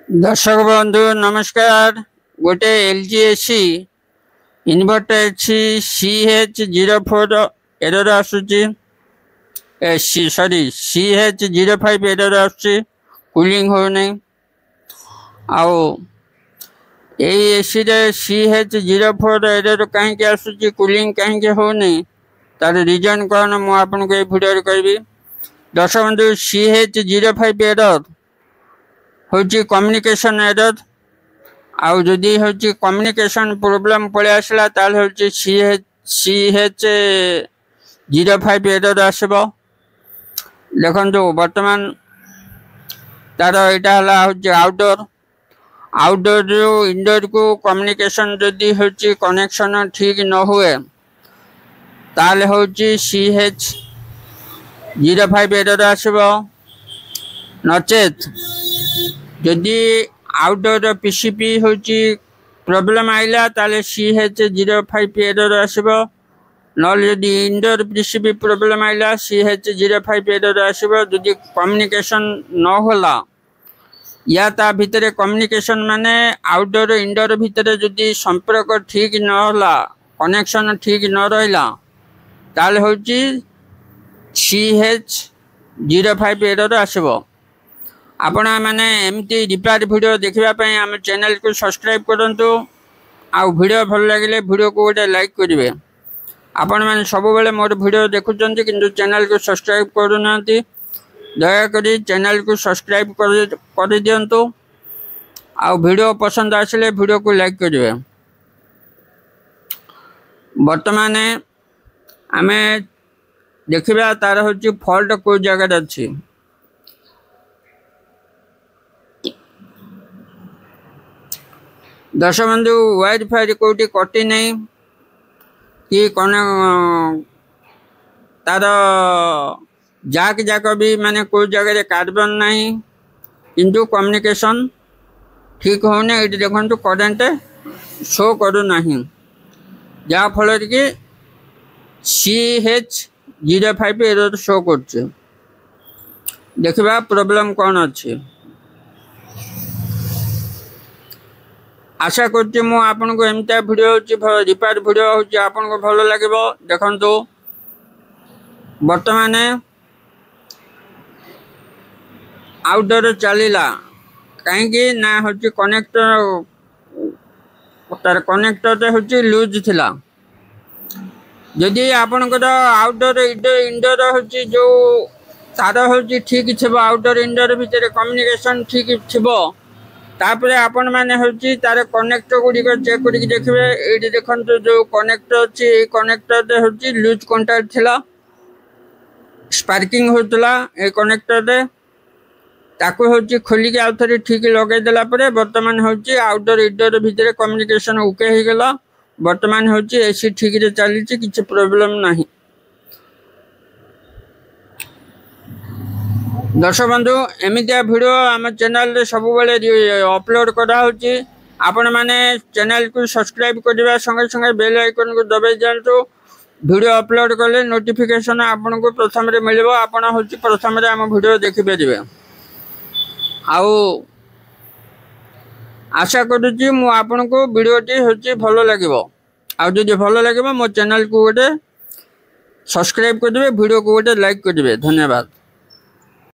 दर्शक बंधु नमस्कार। गोटे एलजी एसी इनवर्टर अच्छी CH04 एरर आसूची सॉरी CH05 एरर आसूची कूलिंग हो नहीं। आउ एसी रे CH04 एरर कहीं आसूची कूलिंग कहीं हो नहीं तार रीजन कौन मु आपन को ए वीडियो कहबी। दर्शक बंधु CH05 एरर होची कम्युनिकेशन एरर आउ जदि होची कम्युनिकेशन प्रॉब्लम पळे आसला ताल होची CH05 एरर आसबो। देखंतु वर्तमान तार एटा हला होची आउटडोर रो इंडोर को कम्युनिकेशन जदि होची कनेक्शन ठीक न हुए ताल होची CH05 एरर आसबो। नचेत जदि आउटडोर पीसीपी होची प्रॉब्लम आइला ताले CH05 एरर आसबो। नल जदि इंडोर पीसीपी प्रॉब्लम आइला CH05 एरर आसबो। जदि कम्युनिकेशन न होला या ता भितरे कम्युनिकेशन माने आउटडोर इंडोर भितरे जदि संपर्क ठीक न होला कनेक्शन ठीक न रहिला ताले होची CH05 एरर आसबो। आपण मैंने एमती रिपेयर वीडियो देखा आम चैनल को सब्सक्राइब करंतु। आउ वीडियो भल लगे वीडियो को गोटे लाइक करेंगे। आपण मैंने सब बेले मोर वीडियो देखुंत किंतु चैनल को सब्सक्राइब करूना दयाकोरी चैनल को सब्सक्राइब कर दिंतु। आउ वीडियो पसंद आसिले वीडियो को लाइक करेंगे। वर्तमान आम देखा तार हूँ फॉल्ट को जगह अच्छी। दर्शक बंधु वायर फायर कौटी कटि नहीं कि कौन तार जाक जाक भी माने को जगह कार्बन नहीं किंतु कम्युनिकेशन ठीक होने ये देखो करेन्ट शो करू नहीं जहाँ फल कि CH05 एरर शो कर देखा प्रॉब्लम कौन अच्छी। आशा करती मु आपन को एमता वीडियो रिपेयर वीडियो होची आपन को भलो लागबो। देखंतु वर्तमान आउटडोर चलीला कहीं ना होची कनेक्टर तार कनेक्टर होची लूज थिला। जदि आपन को आउटडोर इंडोर होची जो तार होची ठीक छिबो आउटडोर इंडोर भीतर कम्युनिकेशन ठीक छिबो तापरे आपण माने होची तार कनेक्टर गुडी को चेक करी देखबे। एडी देखंतु जो कनेक्टर अछि ए कनेक्टर दे होची लूज कांटेक्ट थिला स्पार्किंग होतला ए कनेक्टर दे ताको होची खोली के आउथरे ठीक लगे देला परे वर्तमान होची आउटडोर इंडोर भीतर कम्युनिकेशन ओके हे गेला। वर्तमान होची एसी ठीक रे चली छि किछ प्रॉब्लम नाही। दर्शक बंधु एमितिया वीडियो आम चैनल रे सब बेले अपलोड करा होची। आपण माने चैनल को सब्सक्राइब करबा संगे संगे बेल आइकन को दबाई दियंतु। वीडियो अपलोड कले नोटिफिकेशन आपन को प्रथम रे मिलबो। आपण होची प्रथम रे हम वीडियो देखि परिबे। आउ आशा करूची मु आपन को वीडियो टी होची भलो लागिबो। आउ जदि भलो लागिबो मो चैनल को गोटे सब्सक्राइब करबे वीडियो को गोटे लाइक करबे। धन्यवाद।